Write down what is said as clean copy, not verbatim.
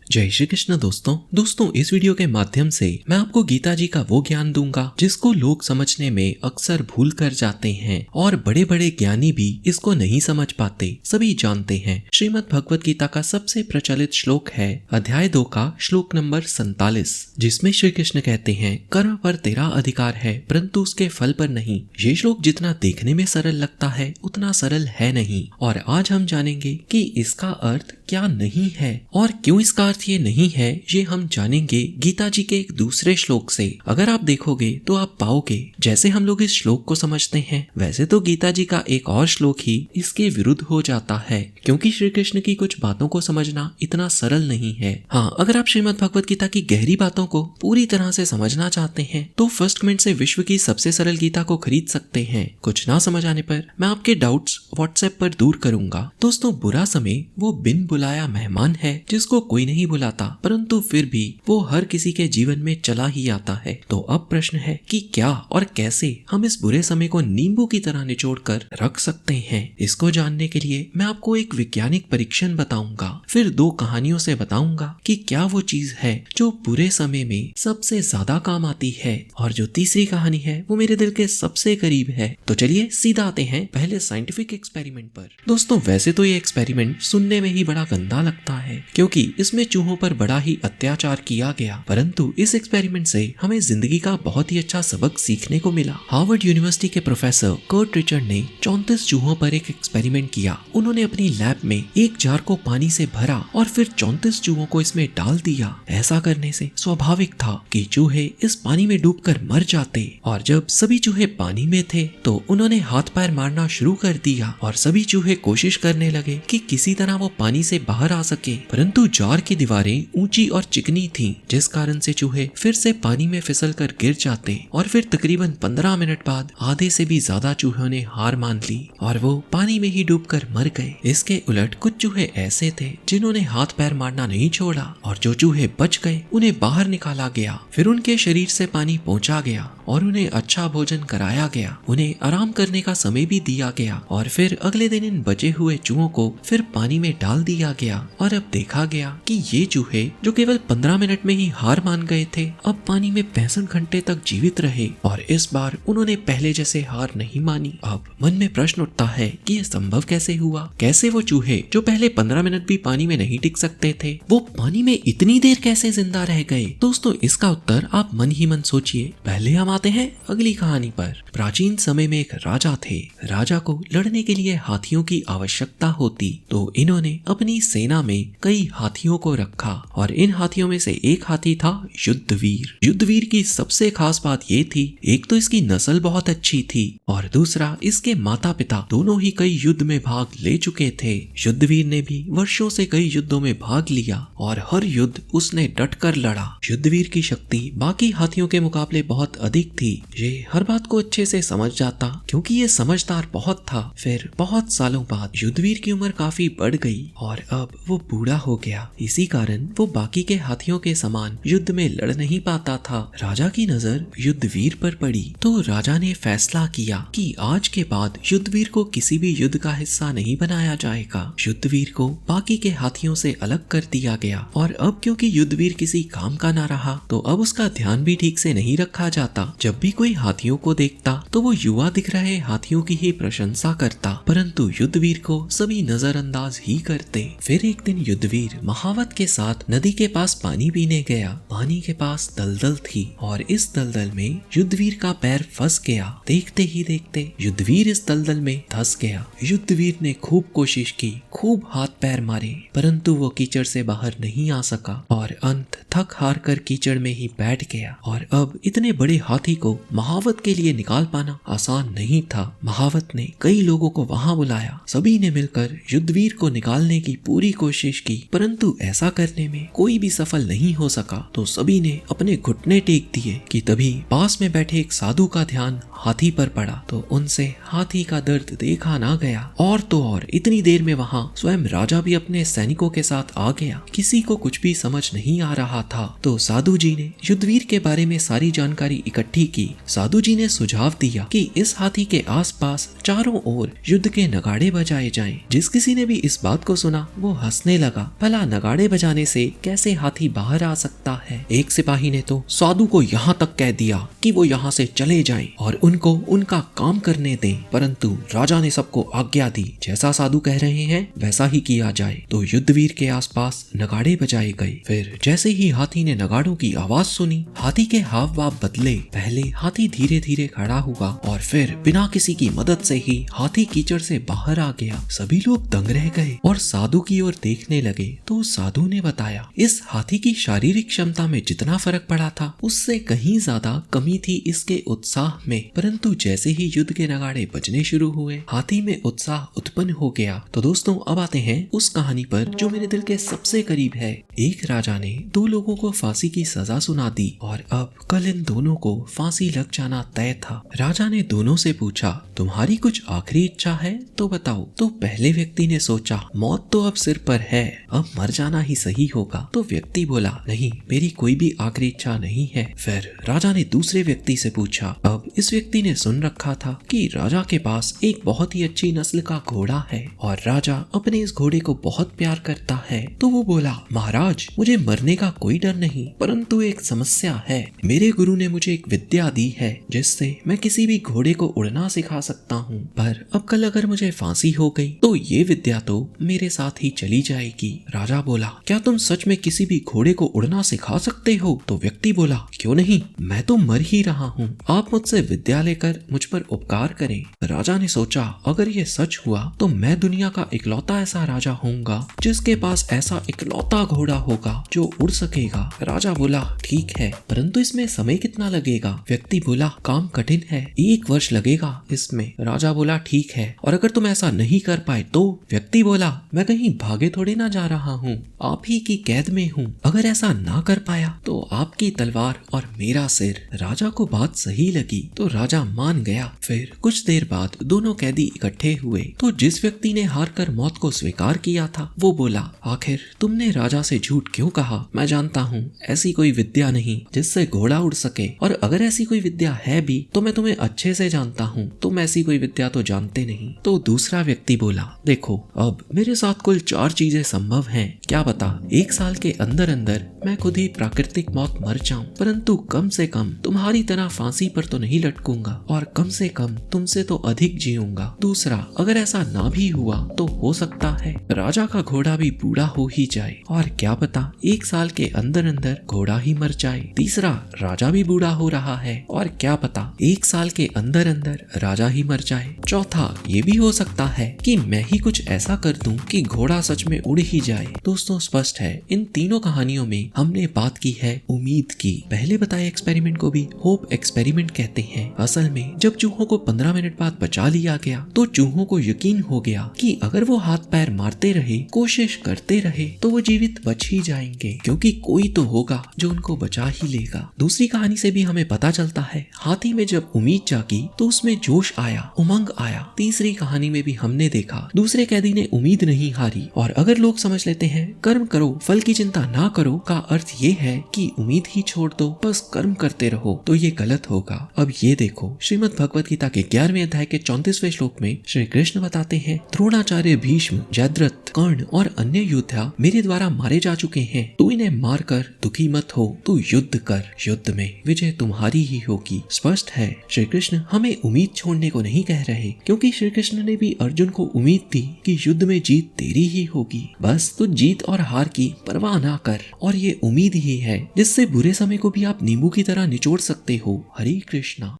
जय श्री कृष्ण दोस्तों इस वीडियो के माध्यम से मैं आपको गीता जी का वो ज्ञान दूंगा जिसको लोग समझने में अक्सर भूल कर जाते हैं और बड़े बड़े ज्ञानी भी इसको नहीं समझ पाते। सभी जानते हैं श्रीमद् भगवत गीता का सबसे प्रचलित श्लोक है अध्याय 2 का श्लोक नंबर 47, जिसमें श्री कृष्ण कहते हैं कर्म पर तेरा अधिकार है परंतु उसके फल पर नहीं। ये श्लोक जितना देखने में सरल लगता है उतना सरल है नहीं, और आज हम जानेंगे कि इसका अर्थ क्या नहीं है और क्यों इसका अर्थ ये नहीं है, ये हम जानेंगे गीता जी के एक दूसरे श्लोक से। अगर आप देखोगे तो आप पाओगे जैसे हम लोग इस श्लोक को समझते हैं वैसे तो गीता जी का एक और श्लोक ही इसके विरुद्ध हो जाता है, क्योंकि श्री कृष्ण की कुछ बातों को समझना इतना सरल नहीं है। हाँ, अगर आप श्रीमद् भगवत गीता की गहरी बातों को पूरी तरह से समझना चाहते हैं तो फर्स्ट कमेंट से विश्व की सबसे सरल गीता को खरीद सकते हैं। कुछ ना समझ आने पर मैं आपके डाउट्स व्हाट्सएप पर दूर करूंगा। दोस्तों, बुरा समय वो बिन बुलाया मेहमान है जिसको कोई नहीं बुलाता, परंतु फिर भी वो हर किसी के जीवन में चला ही आता है। तो अब प्रश्न है कि क्या और कैसे हम इस बुरे समय को नींबू की तरह निचोड़ कर रख सकते हैं। इसको जानने के लिए मैं आपको एक वैज्ञानिक परीक्षण बताऊंगा, फिर 2 कहानियों से बताऊंगा कि क्या वो चीज है जो बुरे समय में सबसे ज्यादा काम आती है, और जो तीसरी कहानी है वो मेरे दिल के सबसे करीब है। तो चलिए सीधा आते हैं पहले साइंटिफिक एक्सपेरिमेंट पर। दोस्तों, वैसे तो ये एक्सपेरिमेंट सुनने में ही बड़ा गंदा लगता है क्योंकि इसमें चूहों पर बड़ा ही अत्याचार किया गया, परंतु इस एक्सपेरिमेंट से हमें जिंदगी का बहुत ही अच्छा सबक सीखने को मिला। हार्वर्ड यूनिवर्सिटी के प्रोफेसर कर्ट रिचर्ड ने 34 चूहों पर एक एक्सपेरिमेंट किया। उन्होंने अपनी लैब में एक जार को पानी से भरा और फिर 34 चूहों को इसमें डाल दिया। ऐसा करने से स्वाभाविक था कि चूहे इस पानी में डूबकर मर जाते, और जब सभी चूहे पानी में थे तो उन्होंने हाथ पैर मारना शुरू कर दिया और सभी चूहे कोशिश करने लगे कि किसी तरह वो पानी से बाहर आ सके, परंतु जार की दीवारें ऊंची और चिकनी थीं, जिस कारण से चूहे फिर से पानी में फिसल कर गिर जाते, और फिर तकरीबन 15 मिनट बाद आधे से भी ज्यादा चूहों ने हार मान ली और वो पानी में ही डूबकर मर गए। इसके उलट कुछ चूहे ऐसे थे जिन्होंने हाथ पैर मारना नहीं छोड़ा, और जो चूहे बच गए उन्हें बाहर निकाला गया, फिर उनके शरीर से पानी पहुंचा गया और उन्हें अच्छा भोजन कराया गया, उन्हें आराम करने का समय भी दिया गया, और फिर अगले दिन इन बचे हुए चूहों को फिर पानी में डाल दिया गया। और अब देखा गया कि ये चूहे जो केवल 15 मिनट में ही हार मान गए थे अब पानी में 65 घंटे तक जीवित रहे, और इस बार उन्होंने पहले जैसे हार नहीं मानी। अब मन में प्रश्न उठता है कि ये संभव कैसे हुआ, कैसे वो चूहे जो पहले 15 मिनट भी पानी में नहीं टिक सकते थे वो पानी में इतनी देर कैसे जिंदा रह गए। दोस्तों, इसका उत्तर आप मन ही मन सोचिए। पहले हम आते हैं अगली कहानी पर। प्राचीन समय में एक राजा थे। राजा को लड़ने के लिए हाथियों की आवश्यकता होती, तो इन्होंने अपनी सेना में कई हाथियों को रखा, और इन हाथियों में से एक हाथी था युद्धवीर। युद्धवीर की सबसे खास बात ये थी, एक तो इसकी नस्ल बहुत अच्छी थी और दूसरा इसके माता पिता दोनों ही कई युद्ध में भाग ले चुके थे। युद्धवीर ने भी वर्षों से कई युद्धों में भाग लिया और हर युद्ध उसने डट कर लड़ा। युद्धवीर की शक्ति बाकी हाथियों के मुकाबले बहुत अधिक थी। ये हर बात को अच्छे से समझ जाता क्योंकि ये समझदार बहुत था। फिर बहुत सालों बाद युद्धवीर की उम्र काफी बढ़ गई और अब वो बूढ़ा हो गया। इसी कारण वो बाकी के हाथियों के समान युद्ध में लड़ नहीं पाता था। राजा की नजर युद्धवीर पर पड़ी तो राजा ने फैसला किया कि आज के बाद युद्धवीर को किसी भी युद्ध का हिस्सा नहीं बनाया जाएगा। युद्धवीर को बाकी के हाथियों से अलग कर दिया गया, और अब क्योंकि युद्धवीर किसी काम का ना रहा तो अब उसका ध्यान भी ठीक से नहीं रखा जाता। जब भी कोई हाथियों को देखता तो वो युवा दिख रहे हाथियों की ही प्रशंसा करता, परंतु युद्धवीर को सभी नजरअंदाज ही करते। फिर एक दिन युद्धवीर महावत के साथ नदी के पास पानी पीने गया। पानी के पास दलदल थी और इस दलदल में युद्धवीर का पैर फंस गया। देखते ही देखते युद्धवीर इस दलदल में धंस गया। युद्धवीर ने खूब कोशिश की, खूब हाथ पैर मारे, परंतु वो कीचड़ से बाहर नहीं आ सका और अंत थक हार कर कीचड़ में ही बैठ गया। और अब इतने बड़े हाथी को महावत के लिए निकाल पाना आसान नहीं था। महावत ने कई लोगों को वहां बुलाया। सभी ने मिलकर युद्धवीर को निकालने की पूरी कोशिश की, परंतु ऐसा करने में कोई भी सफल नहीं हो सका। तो सभी ने अपने घुटने टेक दिए कि तभी पास में बैठे एक साधु का ध्यान हाथी पर पड़ा, तो उनसे हाथी का दर्द देखा ना गया। और तो और इतनी देर में वहां स्वयं राजा भी अपने सैनिकों के साथ आ गया। किसी को कुछ भी समझ नहीं आ रहा था, तो साधु जी ने युद्धवीर के बारे में सारी जानकारी इकट्ठी इकट्ठी की। साधु जी ने सुझाव दिया कि इस हाथी के आसपास चारों ओर युद्ध के नगाड़े बजाए जाएं। जिस किसी ने भी इस बात को सुना वो हंसने लगा। भला नगाड़े बजाने से कैसे हाथी बाहर आ सकता है। एक सिपाही ने तो साधु को यहाँ तक कह दिया कि वो यहाँ से चले जाएं और उनको उनका काम करने दें, परंतु राजा ने सबको आज्ञा दी जैसा साधु कह रहे हैं वैसा ही किया जाए। तो युद्धवीर के आसपास नगाड़े बजाए गए। फिर जैसे ही हाथी ने नगाड़ों की आवाज सुनी, हाथी के हाव भाव बदले। पहले हाथी धीरे धीरे खड़ा हुआ और फिर बिना किसी की मदद से ही हाथी कीचड़ से बाहर आ गया। सभी लोग दंग रह गए और साधु की ओर देखने लगे। तो साधु ने बताया इस हाथी की शारीरिक क्षमता में जितना फर्क पड़ा था उससे कहीं ज्यादा कमी थी इसके उत्साह में। परंतु जैसे ही युद्ध के नगाड़े बजने शुरू हुए, हाथी में उत्साह उत्पन्न हो गया। तो दोस्तों अब आते हैं उस कहानी पर जो मेरे दिल के सबसे करीब है। एक राजा ने दो लोगों को फांसी की सजा सुना दी और अब कल इन दोनों को फांसी लग जाना तय था। राजा ने दोनों से पूछा तुम्हारी कुछ आखिरी इच्छा है तो बताओ। तो पहले व्यक्ति ने सोचा मौत तो अब सिर पर है, अब मर जाना ही सही होगा। तो व्यक्ति बोला नहीं, मेरी कोई भी आखिरी इच्छा नहीं है। फिर राजा ने दूसरे व्यक्ति से पूछा। अब इस व्यक्ति ने सुन रखा था कि राजा के पास एक बहुत ही अच्छी नस्ल का घोड़ा है और राजा अपने इस घोड़े को बहुत प्यार करता है। तो वो बोला महाराज मुझे मरने का कोई डर नहीं, परंतु एक समस्या है। मेरे गुरु ने मुझे एक विद्या दी है जिससे मैं किसी भी घोड़े को उड़ना सिखा सकता हूँ, पर अब कल अगर मुझे फांसी हो गई तो ये विद्या तो मेरे साथ ही चली जाएगी। राजा बोला क्या तुम सच में किसी भी घोड़े को उड़ना सिखा सकते हो? तो व्यक्ति बोला क्यों नहीं, मैं तो मर ही रहा हूँ, आप मुझसे विद्या लेकर मुझ पर उपकार करें। राजा ने सोचा अगर ये सच हुआ तो मैं दुनिया का इकलौता ऐसा राजा होऊंगा जिसके पास ऐसा इकलौता घोड़ा होगा जो उड़ सकेगा। राजा बोला ठीक है, परंतु इसमें समय कितना लगेगा? व्यक्ति बोला काम कठिन है, 1 वर्ष लगेगा इसमें। राजा बोला ठीक है, और अगर तुम ऐसा नहीं कर पाए तो? व्यक्ति बोला मैं कहीं भागे थोड़ी ना जा रहा हूँ, आप ही की कैद में हूँ, अगर ऐसा ना कर पाया तो आपकी तलवार और मेरा सिर। राजा को बात सही लगी तो राजा मान गया। फिर कुछ देर बाद दोनों कैदी इकट्ठे हुए। तो जिस व्यक्ति ने हार कर मौत को स्वीकार किया था वो बोला आखिर तुमने राजा से झूठ क्यों कहा? मैं जानता हूँ ऐसी कोई विद्या नहीं जिससे घोड़ा उड़ सके, और अगर ऐसी कोई विद्या है भी तो मैं तुम्हें अच्छे से जानता हूँ, तुम ऐसी कोई विद्या तो जानते नहीं। तो दूसरा व्यक्ति बोला देखो अब मेरे साथ कुल 4 चीजें संभव हैं, क्या बता 1 साल के अंदर अंदर मैं खुद ही प्राकृतिक मौत मर जाऊं, परंतु कम से कम तुम्हारी तरह फांसी पर तो नहीं लटकूंगा, और कम से कम तुमसे तो अधिक जीऊंगा। दूसरा अगर ऐसा ना भी हुआ तो हो सकता है राजा का घोड़ा भी बूढ़ा हो ही जाए, और क्या पता 1 साल के अंदर अंदर घोड़ा ही मर जाए। तीसरा राजा भी बूढ़ा हो रहा है, और क्या पता 1 साल के अंदर अंदर राजा ही मर जाए। चौथा ये भी हो सकता है कि मैं ही कुछ ऐसा कर दूं कि घोड़ा सच में उड़ ही जाए। दोस्तों स्पष्ट है इन तीनों कहानियों में हमने बात की है उम्मीद की। पहले बताए एक्सपेरिमेंट को भी होप एक्सपेरिमेंट कहते हैं। असल में जब चूहों को 15 मिनट बाद बचा लिया गया तो चूहों को यकीन हो गया कि अगर वो हाथ पैर मारते रहे, कोशिश करते रहे तो वो जीवित बच ही जाएंगे, क्योंकि कोई तो होगा जो उनको बचा ही लेगा। दूसरी कहानी से भी हमें पता चलता है हाथी में जब उम्मीद जागी तो उसमें जोश आया, उमंग आया। तीसरी कहानी में भी हमने देखा दूसरे कैदी ने उम्मीद नहीं हारी, और अगर लोग समझ लेते हैं कर्म करो फल की चिंता ना करो का अर्थ ये है कि उम्मीद ही छोड़ दो, बस कर्म करते रहो, तो ये गलत होगा। अब ये देखो श्रीमद् भगवत गीता के 11वें अध्याय के 34वें श्लोक में श्री कृष्ण बताते हैं द्रोणाचार्य, भीष्म, जयद्रथ, कर्ण और अन्य योद्धा मेरे द्वारा मारे जा चुके हैं, तू इन्हें मार कर दुखी मत हो, तू युद्ध कर, युद्ध में विजय तुम्हारी ही होगी। स्पष्ट है श्री कृष्ण हमें उम्मीद छोड़ने को नहीं कह रहे, क्योंकि श्री कृष्ण ने भी अर्जुन को उम्मीद दी कि युद्ध में जीत तेरी ही होगी, बस तू जीत और हार की परवाह ना कर, और ये उम्मीद ही है जिससे बुरे समय को भी आप नींबू की तरह निचोड़ सकते हो। हरे कृष्णा।